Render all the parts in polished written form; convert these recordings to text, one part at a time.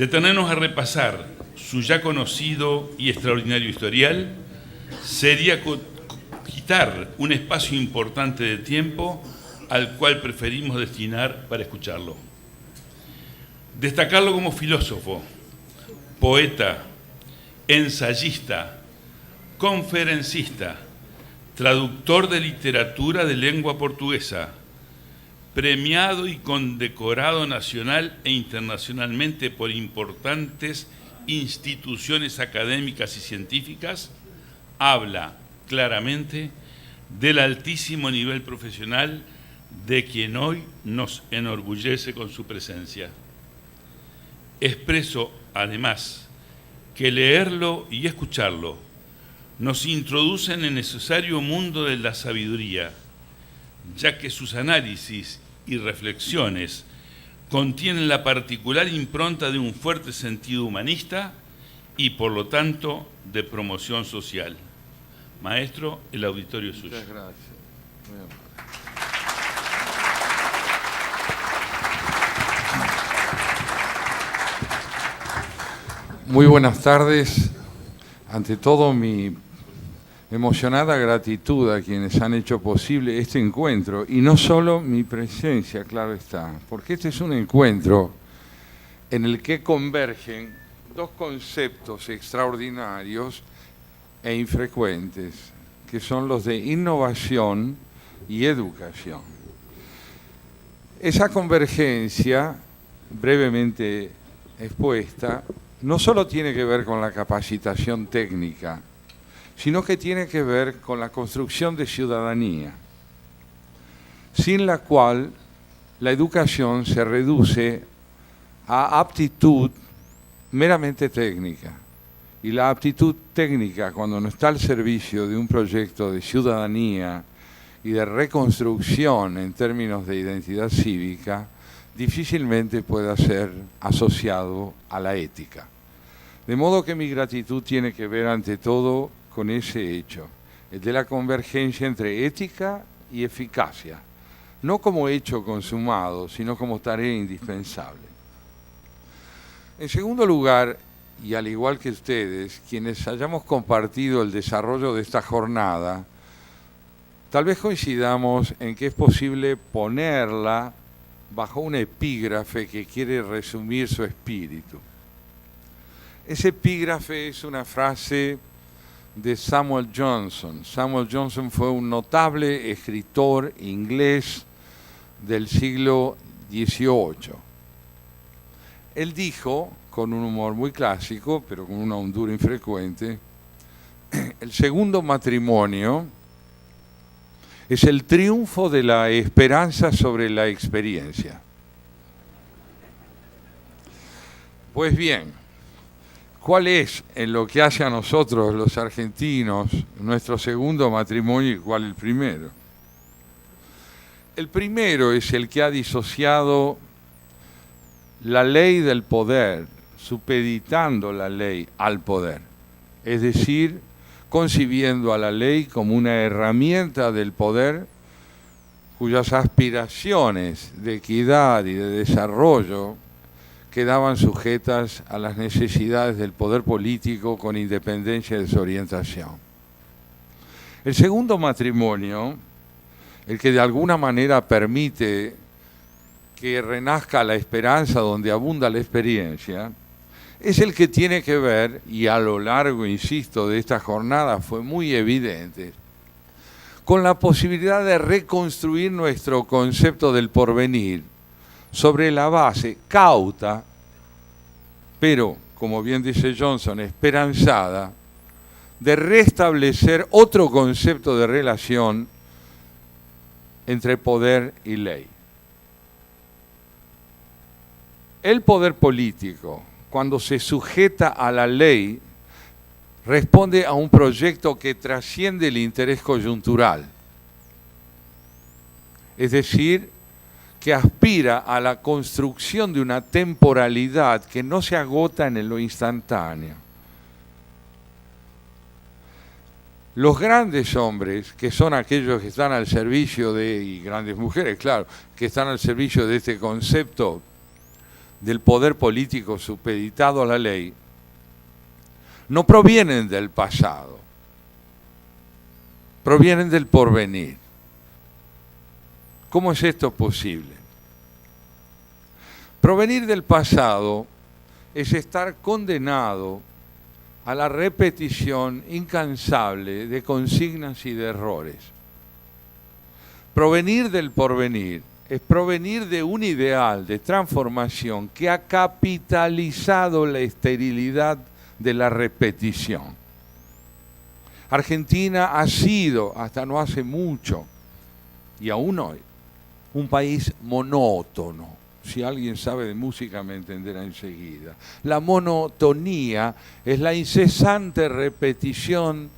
Detenernos a repasar su ya conocido y extraordinario historial sería quitar un espacio importante de tiempo al cual preferimos destinar para escucharlo. Destacarlo como filósofo, poeta, ensayista, conferencista, traductor de literatura de lengua portuguesa, premiado y condecorado nacional e internacionalmente por importantes instituciones académicas y científicas, habla claramente del altísimo nivel profesional de quien hoy nos enorgullece con su presencia. Expreso, además, que leerlo y escucharlo nos introducen en el necesario mundo de la sabiduría, ya que sus análisis y reflexiones contienen la particular impronta de un fuerte sentido humanista y, por lo tanto, de promoción social. Maestro, el auditorio es suyo. Muchas gracias. Muy amable. Muy buenas tardes. Ante todo, mi emocionada gratitud a quienes han hecho posible este encuentro, y no solo mi presencia, claro está, porque este es un encuentro en el que convergen dos conceptos extraordinarios e infrecuentes, que son los de innovación y educación. Esa convergencia, brevemente expuesta, no solo tiene que ver con la capacitación técnica, sino que tiene que ver con la construcción de ciudadanía, sin la cual la educación se reduce a aptitud meramente técnica. Y la aptitud técnica, cuando no está al servicio de un proyecto de ciudadanía y de reconstrucción en términos de identidad cívica, difícilmente pueda ser asociado a la ética. De modo que mi gratitud tiene que ver ante todo con ese hecho, el de la convergencia entre ética y eficacia, no como hecho consumado, sino como tarea indispensable. En segundo lugar, y al igual que ustedes, quienes hayamos compartido el desarrollo de esta jornada, tal vez coincidamos en que es posible ponerla bajo un epígrafe que quiere resumir su espíritu. Ese epígrafe es una frase de Samuel Johnson. Samuel Johnson fue un notable escritor inglés del siglo XVIII. Él dijo, con un humor muy clásico, pero con una hondura infrecuente, el segundo matrimonio es el triunfo de la esperanza sobre la experiencia. Pues bien, ¿cuál es, en lo que hace a nosotros los argentinos, nuestro segundo matrimonio y cuál el primero? El primero es el que ha disociado la ley del poder, supeditando la ley al poder, es decir, concibiendo a la ley como una herramienta del poder cuyas aspiraciones de equidad y de desarrollo quedaban sujetas a las necesidades del poder político con independencia de su orientación. El segundo matrimonio, el que de alguna manera permite que renazca la esperanza donde abunda la experiencia, es el que tiene que ver, y a lo largo, insisto, de esta jornada fue muy evidente, con la posibilidad de reconstruir nuestro concepto del porvenir sobre la base cauta, pero, como bien dice Johnson, esperanzada, de restablecer otro concepto de relación entre poder y ley. El poder político, cuando se sujeta a la ley, responde a un proyecto que trasciende el interés coyuntural. Es decir, que aspira a la construcción de una temporalidad que no se agota en lo instantáneo. Los grandes hombres, que son aquellos que están al servicio de, y grandes mujeres, claro, que están al servicio de este concepto del poder político supeditado a la ley no provienen del pasado, provienen del porvenir. ¿Cómo es esto posible? Provenir del pasado es estar condenado a la repetición incansable de consignas y de errores. Provenir del porvenir es provenir de un ideal de transformación que ha capitalizado la esterilidad de la repetición. Argentina ha sido, hasta no hace mucho, y aún hoy, un país monótono. Si alguien sabe de música me entenderá enseguida. La monotonía es la incesante repetición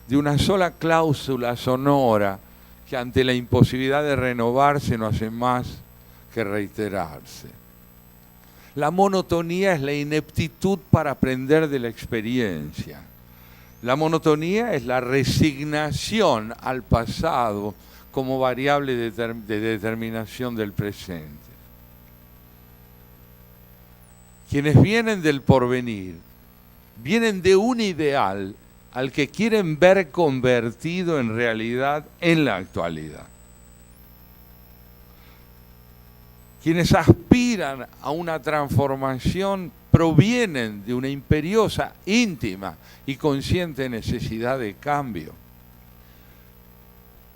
de una sola cláusula sonora que ante la imposibilidad de renovarse no hace más que reiterarse. La monotonía es la ineptitud para aprender de la experiencia. La monotonía es la resignación al pasado como variable de determinación del presente. Quienes vienen del porvenir, vienen de un ideal al que quieren ver convertido en realidad en la actualidad. Quienes aspiran a una transformación provienen de una imperiosa, íntima y consciente necesidad de cambio,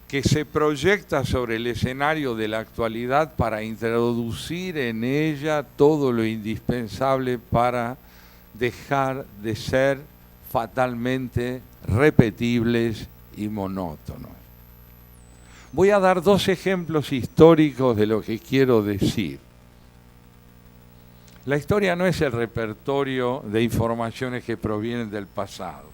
que se proyecta sobre el escenario de la actualidad para introducir en ella todo lo indispensable para dejar de ser fatalmente repetibles y monótonos. Voy a dar dos ejemplos históricos de lo que quiero decir. La historia no es el repertorio de informaciones que provienen del pasado.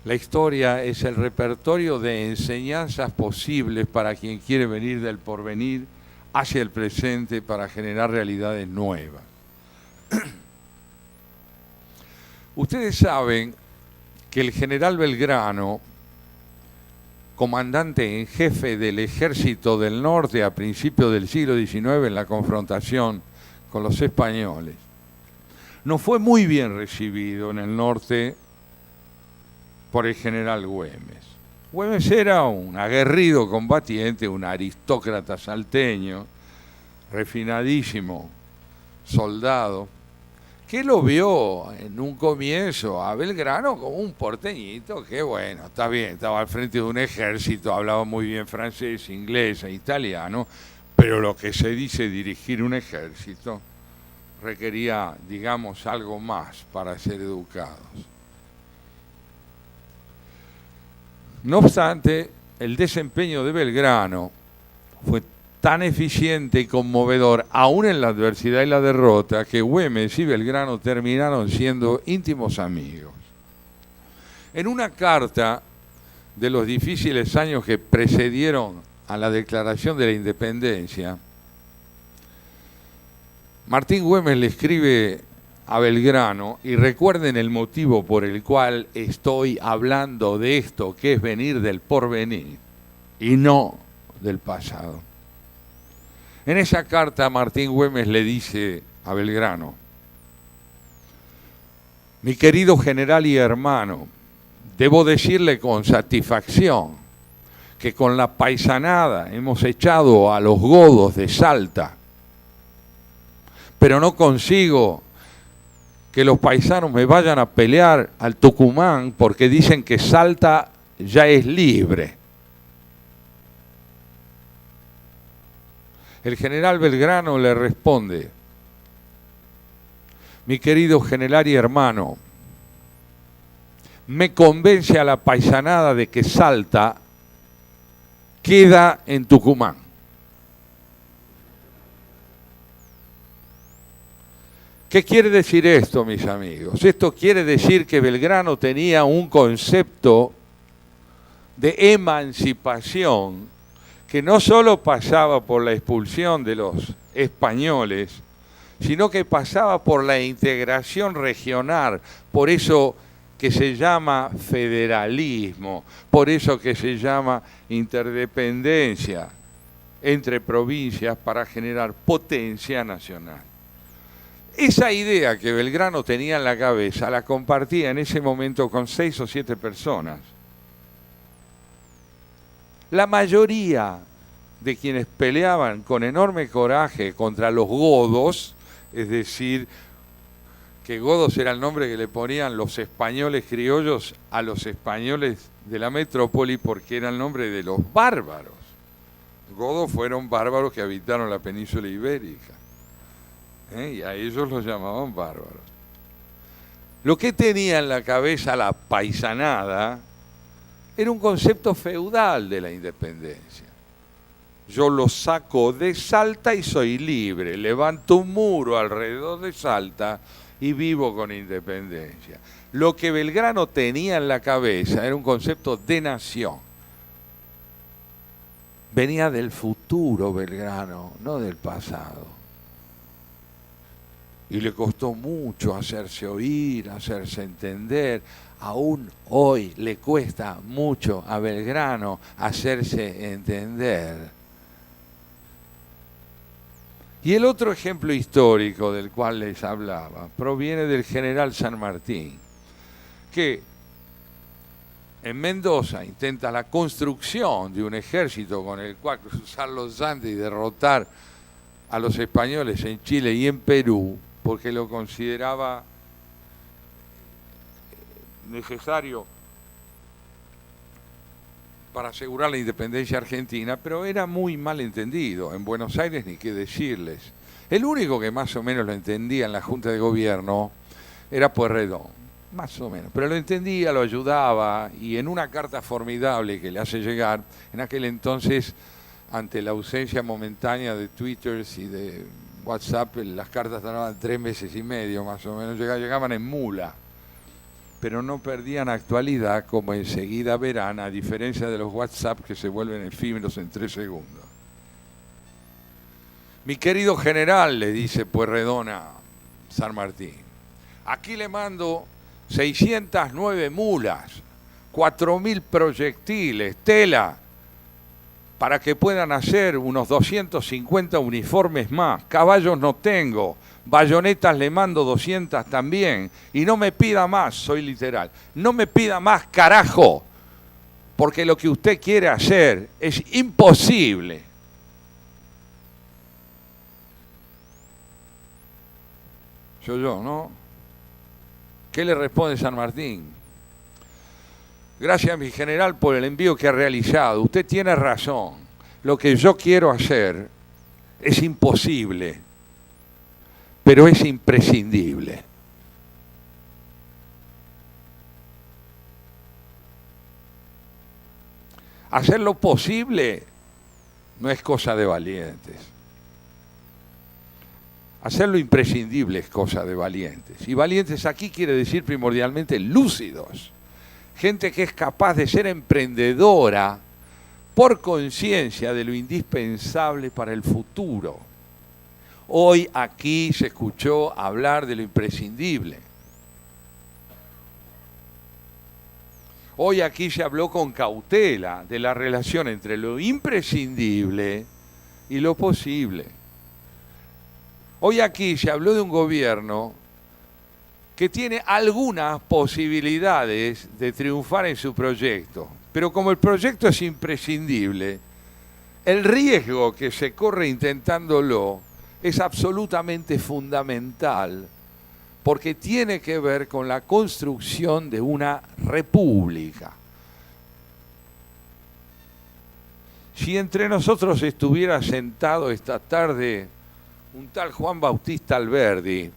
La historia es el repertorio de enseñanzas posibles para quien quiere venir del porvenir hacia el presente para generar realidades nuevas. Ustedes saben que el general Belgrano, comandante en jefe del Ejército del Norte a principios del siglo XIX en la confrontación con los españoles, no fue muy bien recibido en el norte por el general Güemes. Güemes era un aguerrido combatiente, un aristócrata salteño, refinadísimo soldado, que lo vio en un comienzo a Belgrano como un porteñito que, bueno, está bien, estaba al frente de un ejército, hablaba muy bien francés, inglés e italiano, pero lo que se dice dirigir un ejército requería, digamos, algo más para ser educados. No obstante, el desempeño de Belgrano fue tan eficiente y conmovedor, aún en la adversidad y la derrota, que Güemes y Belgrano terminaron siendo íntimos amigos. En una carta de los difíciles años que precedieron a la declaración de la independencia, Martín Güemes le escribe a Belgrano, y recuerden el motivo por el cual estoy hablando de esto, que es venir del porvenir y no del pasado. En esa carta Martín Güemes le dice a Belgrano: mi querido general y hermano, debo decirle con satisfacción que con la paisanada hemos echado a los godos de Salta, pero no consigo que los paisanos me vayan a pelear al Tucumán porque dicen que Salta ya es libre. El general Belgrano le responde: mi querido general y hermano, me convence a la paisanada de que Salta queda en Tucumán. ¿Qué quiere decir esto, mis amigos? Esto quiere decir que Belgrano tenía un concepto de emancipación que no solo pasaba por la expulsión de los españoles, sino que pasaba por la integración regional, por eso que se llama federalismo, por eso que se llama interdependencia. entre provincias para generar potencia nacional. Esa idea que Belgrano tenía en la cabeza la compartía en ese momento con 6 o 7 personas. La mayoría de quienes peleaban con enorme coraje contra los godos, es decir, que godos era el nombre que le ponían los españoles criollos a los españoles de la metrópoli porque era el nombre de los bárbaros. Godos fueron bárbaros que habitaron la península ibérica. Y a ellos los llamaban bárbaros. Lo que tenía en la cabeza la paisanada era un concepto feudal de la independencia. Yo lo saco de Salta y soy libre, levanto un muro alrededor de Salta y vivo con independencia. Lo que Belgrano tenía en la cabeza era un concepto de nación. Venía del futuro Belgrano, no del pasado. Y le costó mucho hacerse oír, hacerse entender. Aún hoy le cuesta mucho a Belgrano hacerse entender. Y el otro ejemplo histórico del cual les hablaba proviene del general San Martín, que en Mendoza intenta la construcción de un ejército con el cual cruzar los Andes y derrotar a los españoles en Chile y en Perú, porque lo consideraba necesario para asegurar la independencia argentina, pero era muy mal entendido. En Buenos Aires ni qué decirles. El único que más o menos lo entendía en la Junta de Gobierno era Pueyrredón, más o menos. Pero lo entendía, lo ayudaba, y en una carta formidable que le hace llegar, en aquel entonces, ante la ausencia momentánea de Twitter y de WhatsApp, las cartas tardaban 3 meses y medio más o menos, llegaban en mula, pero no perdían actualidad como enseguida verán, a diferencia de los WhatsApp que se vuelven efímeros en 3 segundos. Mi querido general, le dice Pueyrredón a San Martín, aquí le mando 609 mulas, 4.000 proyectiles, tela, para que puedan hacer unos 250 uniformes más. Caballos no tengo, bayonetas le mando 200 también, y no me pida más, soy literal, no me pida más, carajo, porque lo que usted quiere hacer es imposible. Yo, ¿no? ¿Qué le responde San Martín? Gracias, mi general, por el envío que ha realizado. Usted tiene razón. Lo que yo quiero hacer es imposible, pero es imprescindible. Hacer lo posible no es cosa de valientes. Hacer lo imprescindible es cosa de valientes. Y valientes aquí quiere decir primordialmente lúcidos. Gente que es capaz de ser emprendedora por conciencia de lo indispensable para el futuro. Hoy aquí se escuchó hablar de lo imprescindible. Hoy aquí se habló con cautela de la relación entre lo imprescindible y lo posible. Hoy aquí se habló de un gobierno que tiene algunas posibilidades de triunfar en su proyecto, pero como el proyecto es imprescindible, el riesgo que se corre intentándolo es absolutamente fundamental, porque tiene que ver con la construcción de una república. Si entre nosotros estuviera sentado esta tarde un tal Juan Bautista Alberdi,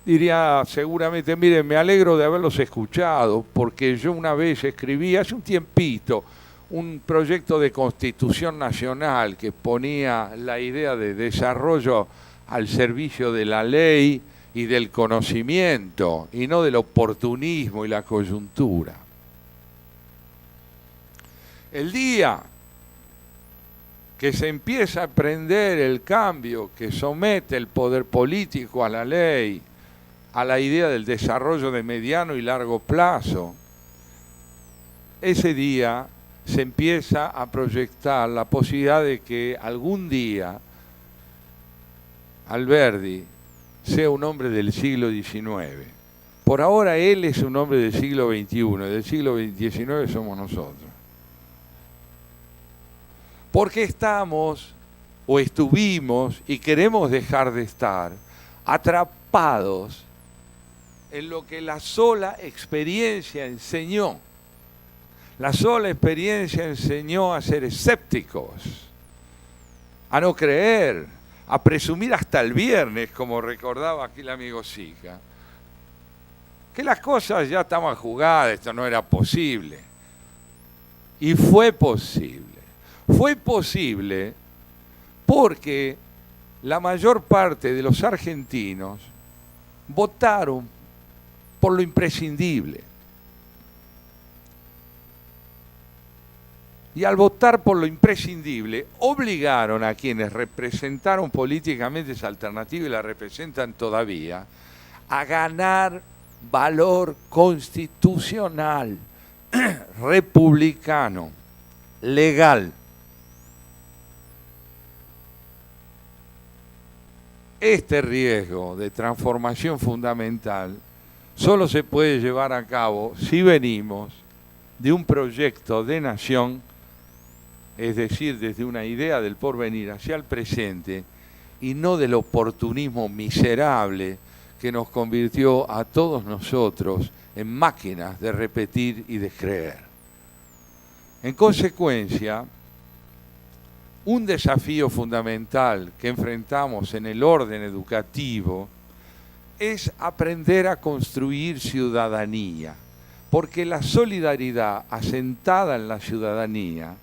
diría seguramente, miren, me alegro de haberlos escuchado, porque yo una vez escribí, hace un tiempito, un proyecto de constitución nacional que ponía la idea de desarrollo al servicio de la ley y del conocimiento, y no del oportunismo y la coyuntura. El día que se empieza a prender el cambio que somete el poder político a la ley, a la idea del desarrollo de mediano y largo plazo, ese día se empieza a proyectar la posibilidad de que algún día Alberdi sea un hombre del siglo XIX. Por ahora él es un hombre del siglo XXI, del siglo XIX somos nosotros. Porque estamos, o estuvimos, y queremos dejar de estar, atrapados en lo que la sola experiencia enseñó. La sola experiencia enseñó a ser escépticos, a no creer, a presumir hasta el viernes, como recordaba aquí el amigo Sica, que las cosas ya estaban jugadas, esto no era posible. Y fue posible. Fue posible porque la mayor parte de los argentinos votaron por lo imprescindible. Y al votar por lo imprescindible, obligaron a quienes representaron políticamente esa alternativa y la representan todavía, a ganar valor constitucional, republicano, legal. Este riesgo de transformación fundamental solo se puede llevar a cabo si venimos de un proyecto de nación, es decir, desde una idea del porvenir hacia el presente, y no del oportunismo miserable que nos convirtió a todos nosotros en máquinas de repetir y de creer. En consecuencia, un desafío fundamental que enfrentamos en el orden educativo es aprender a construir ciudadanía, porque la solidaridad asentada en la ciudadanía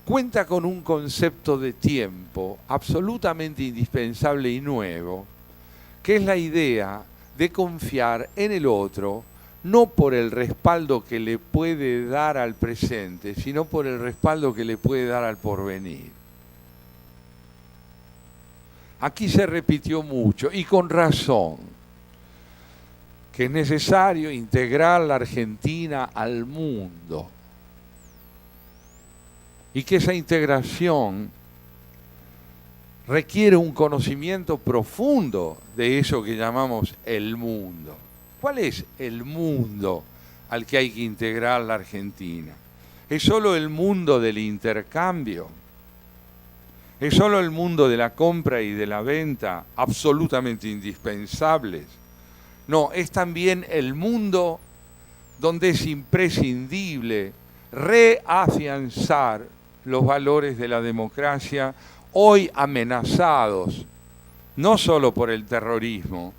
cuenta con un concepto de tiempo absolutamente indispensable y nuevo, que es la idea de confiar en el otro, no por el respaldo que le puede dar al presente, sino por el respaldo que le puede dar al porvenir. Aquí se repitió mucho, y con razón, que es necesario integrar la Argentina al mundo, y que esa integración requiere un conocimiento profundo de eso que llamamos el mundo. ¿Cuál es el mundo al que hay que integrar la Argentina? ¿Es solo el mundo del intercambio? ¿Es solo el mundo de la compra y de la venta, absolutamente indispensables? No, es también el mundo donde es imprescindible reafianzar los valores de la democracia, hoy amenazados no solo por el terrorismo,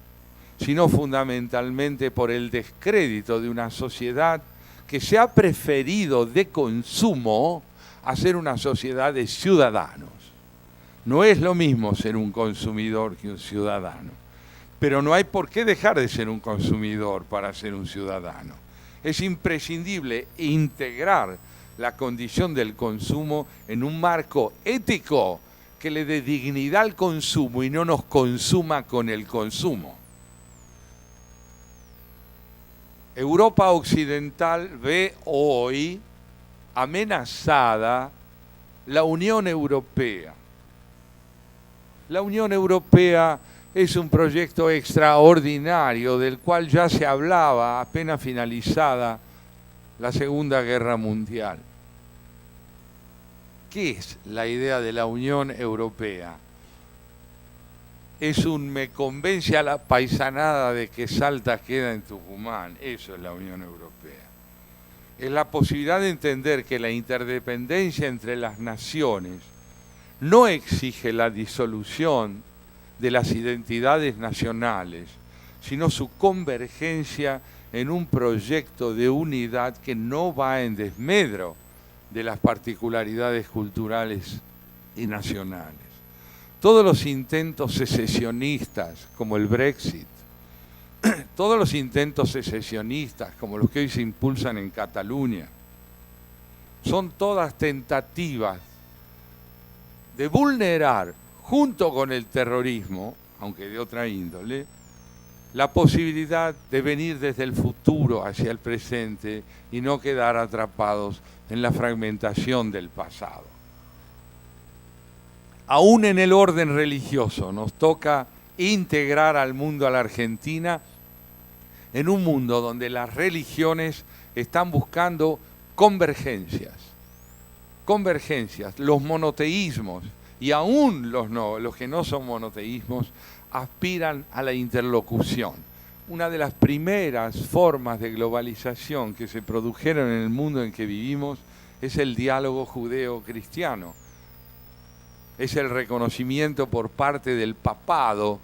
sino fundamentalmente por el descrédito de una sociedad que se ha preferido de consumo a ser una sociedad de ciudadanos. No es lo mismo ser un consumidor que un ciudadano, pero no hay por qué dejar de ser un consumidor para ser un ciudadano. Es imprescindible integrar la condición del consumo en un marco ético que le dé dignidad al consumo y no nos consuma con el consumo. Europa Occidental ve hoy amenazada la Unión Europea. La Unión Europea es un proyecto extraordinario del cual ya se hablaba apenas finalizada la Segunda Guerra Mundial. ¿Qué es la idea de la Unión Europea? Es un me convence a la paisanada de que Salta queda en Tucumán. Eso es la Unión Europea. Es la posibilidad de entender que la interdependencia entre las naciones no exige la disolución de las identidades nacionales, sino su convergencia en un proyecto de unidad que no va en desmedro de las particularidades culturales y nacionales. Todos los intentos secesionistas, como el Brexit, todos los intentos secesionistas, como los que hoy se impulsan en Cataluña, son todas tentativas de vulnerar, junto con el terrorismo, aunque de otra índole, la posibilidad de venir desde el futuro hacia el presente y no quedar atrapados en la fragmentación del pasado. Aún en el orden religioso nos toca integrar al mundo, a la Argentina, en un mundo donde las religiones están buscando convergencias, los monoteísmos y aún los que no son monoteísmos aspiran a la interlocución. Una de las primeras formas de globalización que se produjeron en el mundo en que vivimos es el diálogo judeo-cristiano. Es el reconocimiento por parte del papado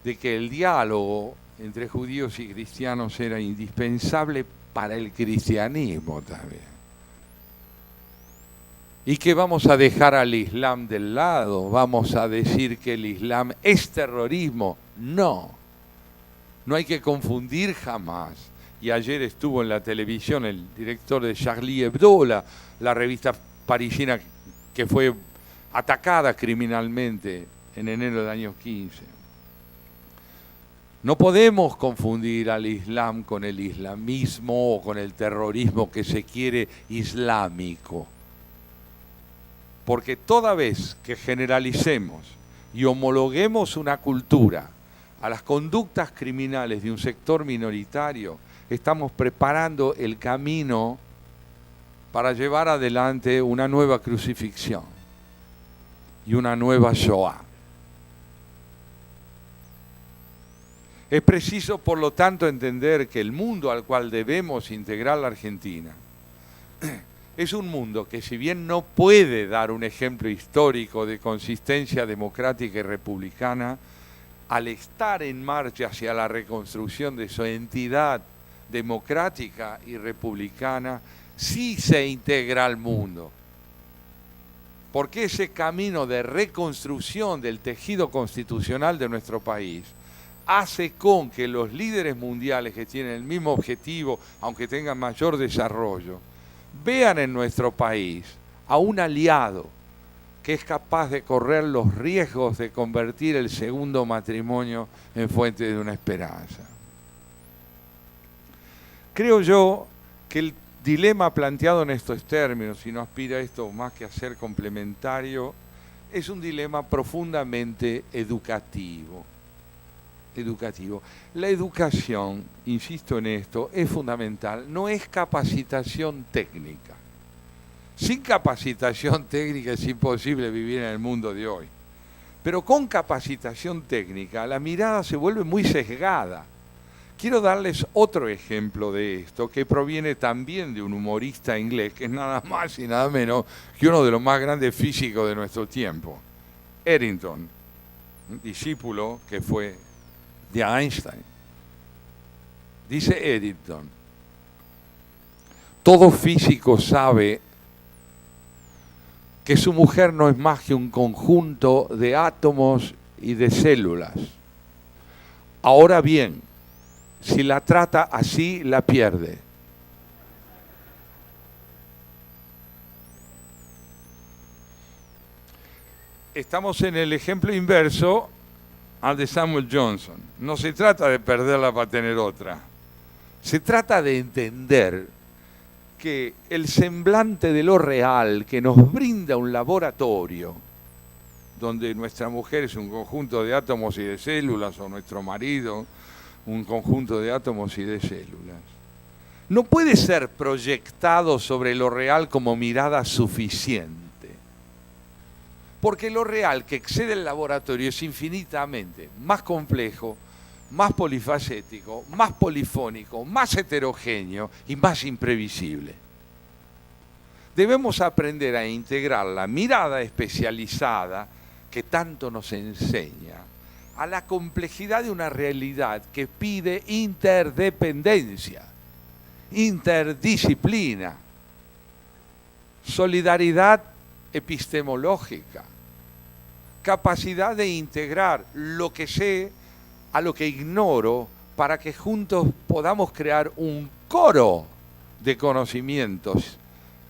de que el diálogo entre judíos y cristianos era indispensable para el cristianismo también. ¿Y que vamos a dejar al Islam del lado? ¿Vamos a decir que el Islam es terrorismo? No. No hay que confundir jamás. Y ayer estuvo en la televisión el director de Charlie Hebdo, la revista parisina que fue atacada criminalmente en enero del año 15. No podemos confundir al Islam con el islamismo o con el terrorismo que se quiere islámico. Porque toda vez que generalicemos y homologuemos una cultura a las conductas criminales de un sector minoritario, estamos preparando el camino para llevar adelante una nueva crucifixión y una nueva Shoah. Es preciso, por lo tanto, entender que el mundo al cual debemos integrar la Argentina es un mundo que, si bien no puede dar un ejemplo histórico de consistencia democrática y republicana, al estar en marcha hacia la reconstrucción de su entidad democrática y republicana, sí se integra al mundo. Porque ese camino de reconstrucción del tejido constitucional de nuestro país hace con que los líderes mundiales que tienen el mismo objetivo, aunque tengan mayor desarrollo, vean en nuestro país a un aliado que es capaz de correr los riesgos de convertir el segundo matrimonio en fuente de una esperanza. Creo yo que el dilema planteado en estos términos, y no aspira a esto más que a ser complementario, es un dilema profundamente educativo. La educación, insisto en esto, es fundamental, no es capacitación técnica. Sin capacitación técnica es imposible vivir en el mundo de hoy. Pero con capacitación técnica la mirada se vuelve muy sesgada. Quiero darles otro ejemplo de esto que proviene también de un humorista inglés que es nada más y nada menos que uno de los más grandes físicos de nuestro tiempo, Eddington, un discípulo que fue de Einstein. Dice Eddington: todo físico sabe que su mujer no es más que un conjunto de átomos y de células. Ahora bien, si la trata así, la pierde. Estamos en el ejemplo inverso al de Samuel Johnson. No se trata de perderla para tener otra. Se trata de entender que el semblante de lo real que nos brinda un laboratorio, donde nuestra mujer es un conjunto de átomos y de células, o nuestro marido un conjunto de átomos y de células, no puede ser proyectado sobre lo real como mirada suficiente. Porque lo real que excede el laboratorio es infinitamente más complejo, más polifacético, más polifónico, más heterogéneo y más imprevisible. Debemos aprender a integrar la mirada especializada que tanto nos enseña a la complejidad de una realidad que pide interdependencia, interdisciplina, solidaridad epistemológica, capacidad de integrar lo que sé a lo que ignoro para que juntos podamos crear un coro de conocimientos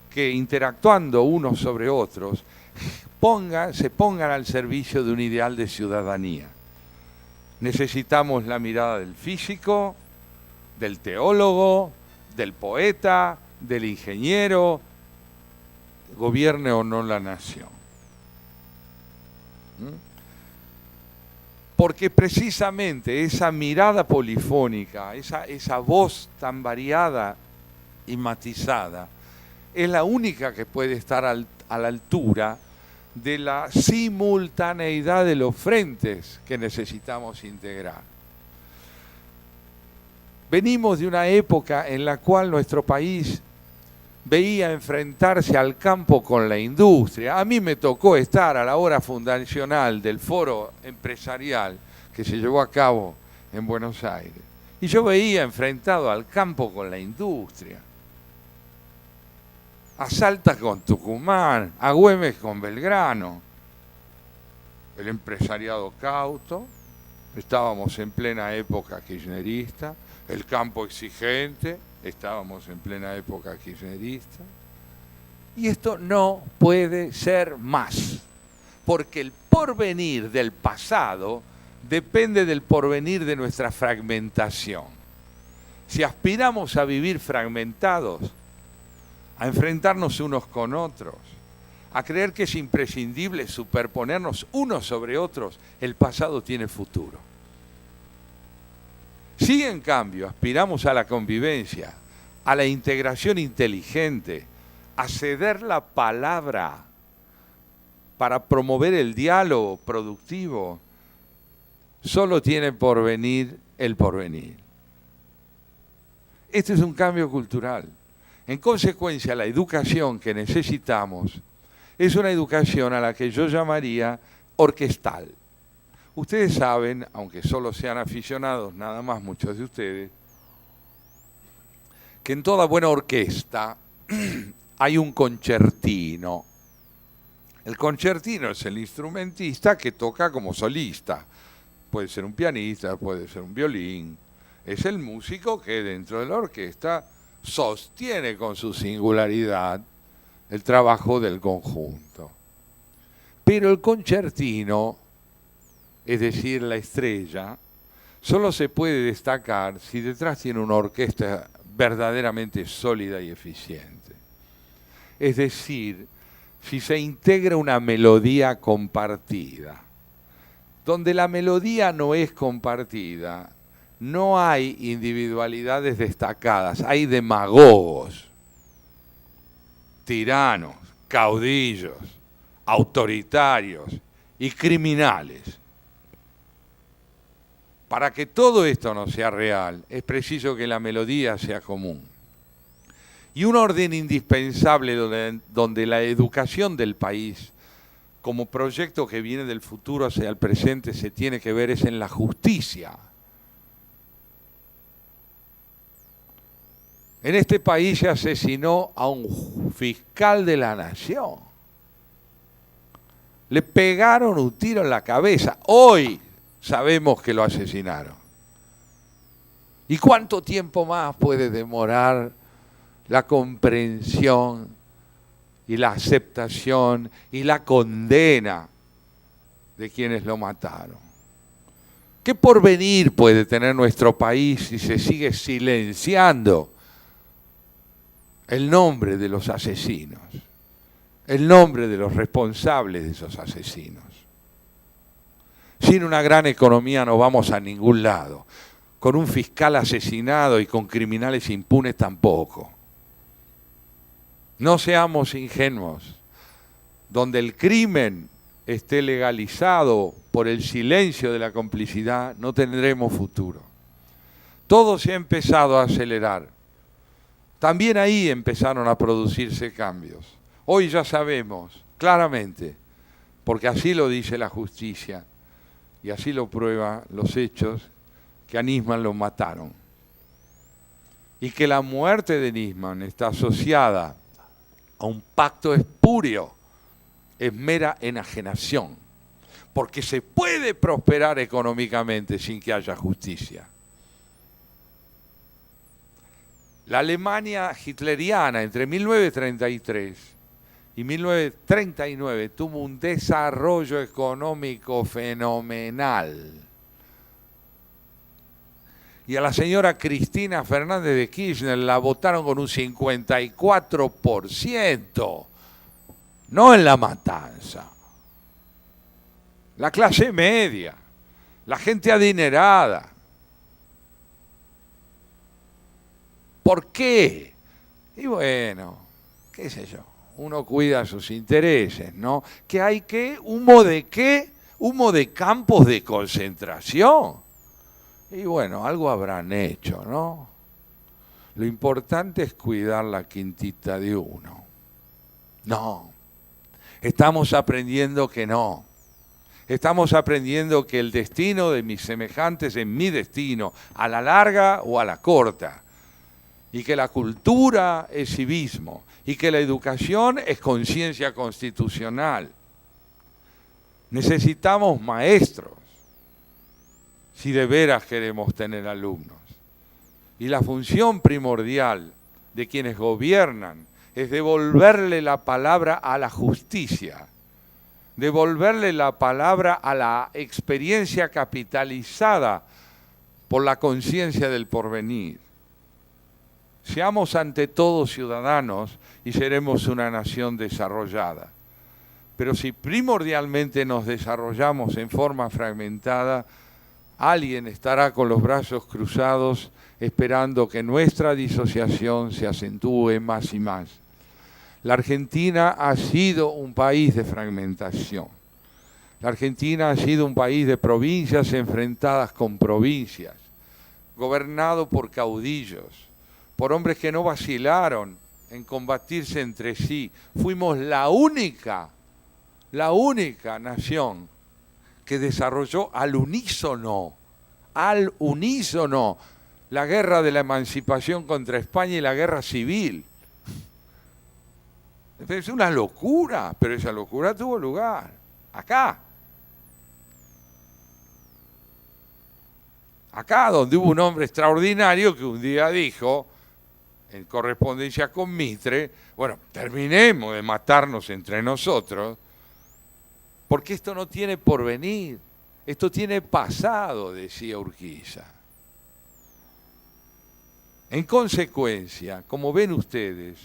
que, interactuando unos sobre otros, se pongan al servicio de un ideal de ciudadanía. Necesitamos la mirada del físico, del teólogo, del poeta, del ingeniero, gobierne o no la nación. Porque precisamente esa mirada polifónica, esa voz tan variada y matizada, es la única que puede estar a la altura de la simultaneidad de los frentes que necesitamos integrar. Venimos de una época en la cual nuestro país veía enfrentarse al campo con la industria. A mí me tocó estar a la hora fundacional del foro empresarial que se llevó a cabo en Buenos Aires. Y yo veía enfrentado al campo con la industria. A Salta con Tucumán, a Güemes con Belgrano. El empresariado cauto, estábamos en plena época kirchnerista, el campo exigente, estábamos en plena época kirchnerista. Y esto no puede ser más, porque el porvenir del pasado depende del porvenir de nuestra fragmentación. Si aspiramos a vivir fragmentados, a enfrentarnos unos con otros, a creer que es imprescindible superponernos unos sobre otros, el pasado tiene futuro. Si en cambio aspiramos a la convivencia, a la integración inteligente, a ceder la palabra para promover el diálogo productivo, solo tiene porvenir el porvenir. Este es un cambio cultural. En consecuencia, la educación que necesitamos es una educación a la que yo llamaría orquestal. Ustedes saben, aunque solo sean aficionados, nada más muchos de ustedes, que en toda buena orquesta hay un concertino. El concertino es el instrumentista que toca como solista. Puede ser un pianista, puede ser un violín. Es el músico que dentro de la orquesta sostiene con su singularidad el trabajo del conjunto. Pero el concertino, es decir, la estrella, solo se puede destacar si detrás tiene una orquesta verdaderamente sólida y eficiente. Es decir, si se integra una melodía compartida. Donde la melodía no es compartida, no hay individualidades destacadas, hay demagogos, tiranos, caudillos, autoritarios y criminales. Para que todo esto no sea real, es preciso que la melodía sea común. Y un orden indispensable donde la educación del país, como proyecto que viene del futuro hacia el presente, se tiene que ver es en la justicia. En este país se asesinó a un fiscal de la nación. Le pegaron un tiro en la cabeza. Hoy sabemos que lo asesinaron. ¿Y cuánto tiempo más puede demorar la comprensión y la aceptación y la condena de quienes lo mataron? ¿Qué porvenir puede tener nuestro país si se sigue silenciando el nombre de los asesinos, el nombre de los responsables de esos asesinos? Sin una gran economía no vamos a ningún lado. Con un fiscal asesinado y con criminales impunes tampoco. No seamos ingenuos. Donde el crimen esté legalizado por el silencio de la complicidad, no tendremos futuro. Todo se ha empezado a acelerar. También ahí empezaron a producirse cambios. Hoy ya sabemos claramente, porque así lo dice la justicia y así lo prueban los hechos, que a Nisman lo mataron. Y que la muerte de Nisman está asociada a un pacto espurio, es mera enajenación, porque se puede prosperar económicamente sin que haya justicia. La Alemania hitleriana entre 1933 y 1939 tuvo un desarrollo económico fenomenal. Y a la señora Cristina Fernández de Kirchner la votaron con un 54%, no en La Matanza. La clase media, la gente adinerada. ¿Por qué? Y bueno, qué sé yo, uno cuida sus intereses, ¿no? ¿Que hay qué? ¿Humo de qué? Humo de campos de concentración. Y bueno, algo habrán hecho, ¿no? Lo importante es cuidar la quintita de uno. No, estamos aprendiendo que no. Estamos aprendiendo que el destino de mis semejantes es mi destino, a la larga o a la corta. Y que la cultura es civismo. Y que la educación es conciencia constitucional. Necesitamos maestros, si de veras queremos tener alumnos. Y la función primordial de quienes gobiernan es devolverle la palabra a la justicia, devolverle la palabra a la experiencia capitalizada por la conciencia del porvenir. Seamos ante todo ciudadanos y seremos una nación desarrollada. Pero si primordialmente nos desarrollamos en forma fragmentada, alguien estará con los brazos cruzados esperando que nuestra disociación se acentúe más y más. La Argentina ha sido un país de fragmentación. La Argentina ha sido un país de provincias enfrentadas con provincias, gobernado por caudillos, por hombres que no vacilaron en combatirse entre sí. Fuimos la única nación que desarrolló al unísono, la guerra de la emancipación contra España y la guerra civil. Es una locura, pero esa locura tuvo lugar acá. Acá, donde hubo un hombre extraordinario que un día dijo, en correspondencia con Mitre, bueno, terminemos de matarnos entre nosotros, porque esto no tiene porvenir, esto tiene pasado, decía Urquiza. En consecuencia, como ven ustedes,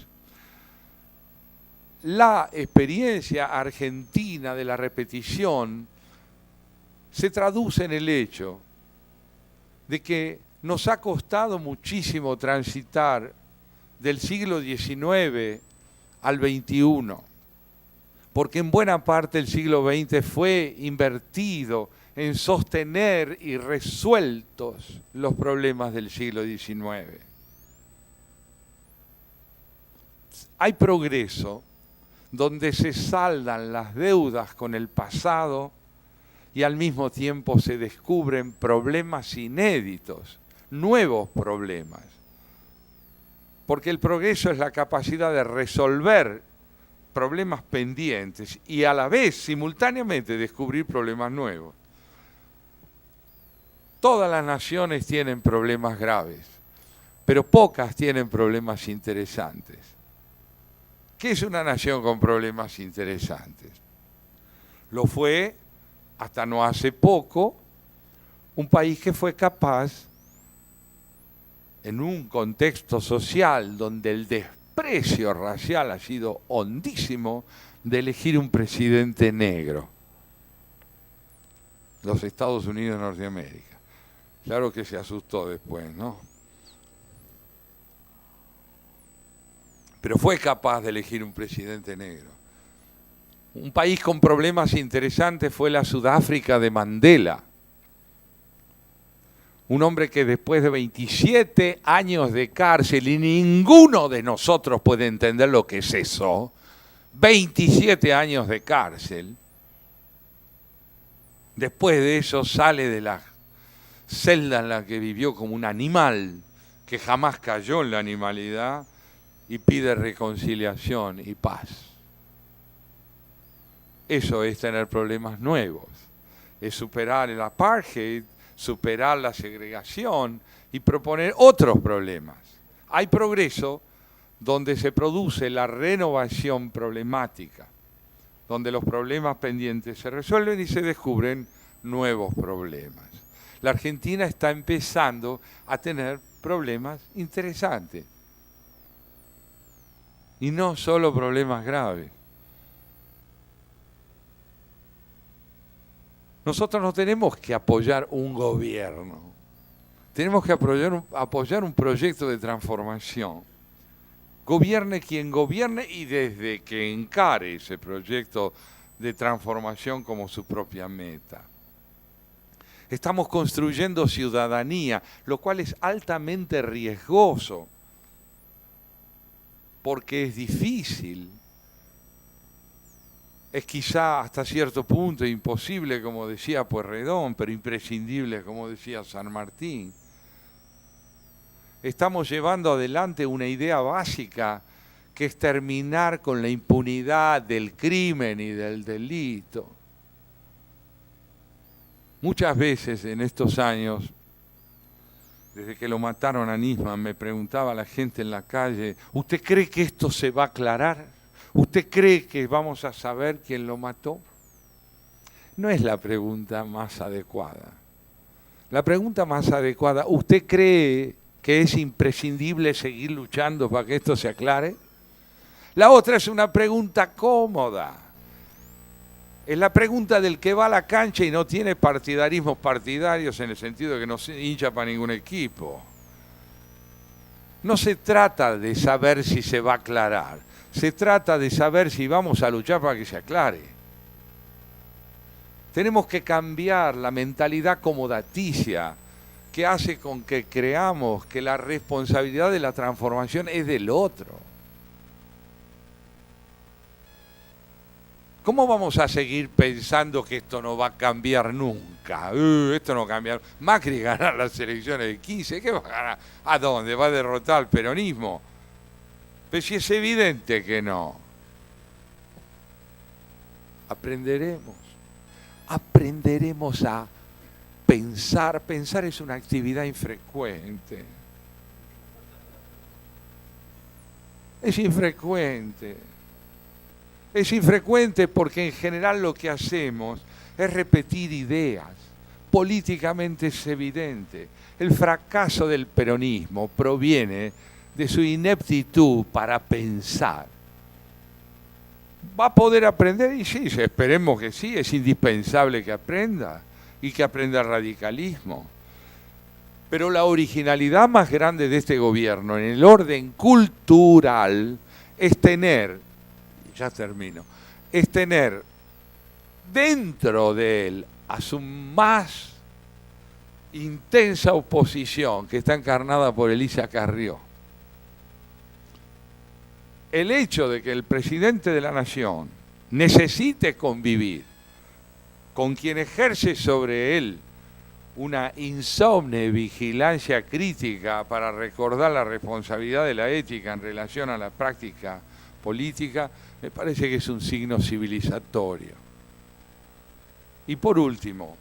la experiencia argentina de la repetición se traduce en el hecho de que nos ha costado muchísimo transitar del siglo XIX al XXI, porque en buena parte el siglo XX fue invertido en sostener y resueltos los problemas del siglo XIX. Hay progreso donde se saldan las deudas con el pasado y al mismo tiempo se descubren problemas inéditos, nuevos problemas. Porque el progreso es la capacidad de resolver problemas pendientes y a la vez, simultáneamente, descubrir problemas nuevos. Todas las naciones tienen problemas graves, pero pocas tienen problemas interesantes. ¿Qué es una nación con problemas interesantes? Lo fue, hasta no hace poco, un país que fue capaz, en un contexto social donde el desprecio racial ha sido hondísimo, de elegir un presidente negro. Los Estados Unidos de Norteamérica. Claro que se asustó después, ¿no? Pero fue capaz de elegir un presidente negro. Un país con problemas interesantes fue la Sudáfrica de Mandela. Un hombre que después de 27 años de cárcel, y ninguno de nosotros puede entender lo que es eso, 27 años de cárcel, después de eso sale de la celda en la que vivió como un animal, que jamás cayó en la animalidad, y pide reconciliación y paz. Eso es tener problemas nuevos, es superar el apartheid, superar la segregación y proponer otros problemas. Hay progreso donde se produce la renovación problemática, donde los problemas pendientes se resuelven y se descubren nuevos problemas. La Argentina está empezando a tener problemas interesantes. Y no solo problemas graves. Nosotros no tenemos que apoyar un gobierno. Tenemos que apoyar un proyecto de transformación. Gobierne quien gobierne y desde que encare ese proyecto de transformación como su propia meta. Estamos construyendo ciudadanía, lo cual es altamente riesgoso, porque es difícil. Es quizá hasta cierto punto imposible, como decía Pueyrredón, pero imprescindible, como decía San Martín. Estamos llevando adelante una idea básica que es terminar con la impunidad del crimen y del delito. Muchas veces en estos años, desde que lo mataron a Nisman, me preguntaba la gente en la calle, ¿usted cree que esto se va a aclarar? ¿Usted cree que vamos a saber quién lo mató? No es la pregunta más adecuada. La pregunta más adecuada, ¿usted cree que es imprescindible seguir luchando para que esto se aclare? La otra es una pregunta cómoda. Es la pregunta del que va a la cancha y no tiene partidarismos partidarios en el sentido de que no se hincha para ningún equipo. No se trata de saber si se va a aclarar. Se trata de saber si vamos a luchar para que se aclare. Tenemos que cambiar la mentalidad acomodaticia que hace con que creamos que la responsabilidad de la transformación es del otro. ¿Cómo vamos a seguir pensando que esto no va a cambiar nunca? Esto no cambia. Macri ganar las elecciones de 15, ¿qué va a ganar? ¿A dónde? ¿Va a derrotar al peronismo? Pero si es evidente que no. Aprenderemos a pensar. Pensar es una actividad infrecuente. Es infrecuente. Es infrecuente porque en general lo que hacemos es repetir ideas. Políticamente es evidente. El fracaso del peronismo proviene de su ineptitud para pensar. ¿Va a poder aprender? Y sí, esperemos que sí, es indispensable que aprenda y que aprenda el radicalismo. Pero la originalidad más grande de este gobierno en el orden cultural es tener, ya termino, es tener dentro de él a su más intensa oposición, que está encarnada por Elisa Carrió. El hecho de que el presidente de la Nación necesite convivir con quien ejerce sobre él una insomne vigilancia crítica para recordar la responsabilidad de la ética en relación a la práctica política, me parece que es un signo civilizatorio. Y por último,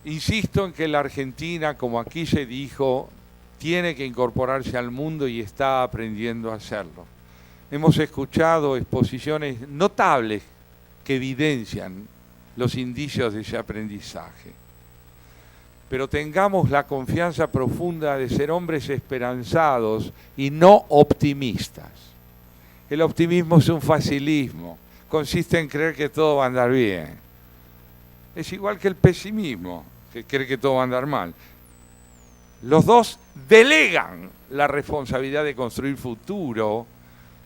insisto en que la Argentina, como aquí se dijo, tiene que incorporarse al mundo y está aprendiendo a hacerlo. Hemos escuchado exposiciones notables que evidencian los indicios de ese aprendizaje. Pero tengamos la confianza profunda de ser hombres esperanzados y no optimistas. El optimismo es un facilismo, consiste en creer que todo va a andar bien. Es igual que el pesimismo, que cree que todo va a andar mal. Los dos delegan la responsabilidad de construir futuro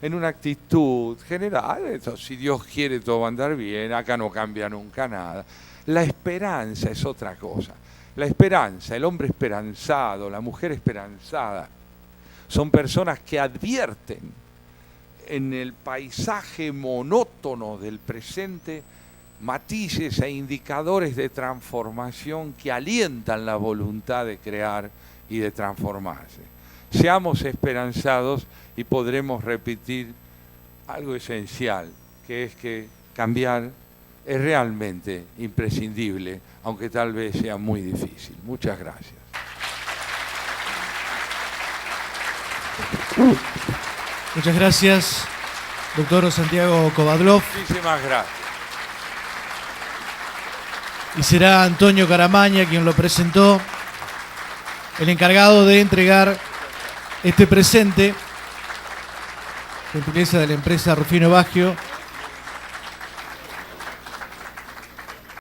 en una actitud general. Si Dios quiere todo va a andar bien, acá no cambia nunca nada. La esperanza es otra cosa. La esperanza, el hombre esperanzado, la mujer esperanzada, son personas que advierten en el paisaje monótono del presente matices e indicadores de transformación que alientan la voluntad de crear y de transformarse. Seamos esperanzados y podremos repetir algo esencial, que es que cambiar es realmente imprescindible, aunque tal vez sea muy difícil. Muchas gracias. Muchas gracias, doctor Santiago Kovadlov. Muchísimas gracias. y será Antonio Caramaña quien lo presentó, el encargado de entregar este presente, gentileza de la empresa Rufino Baggio,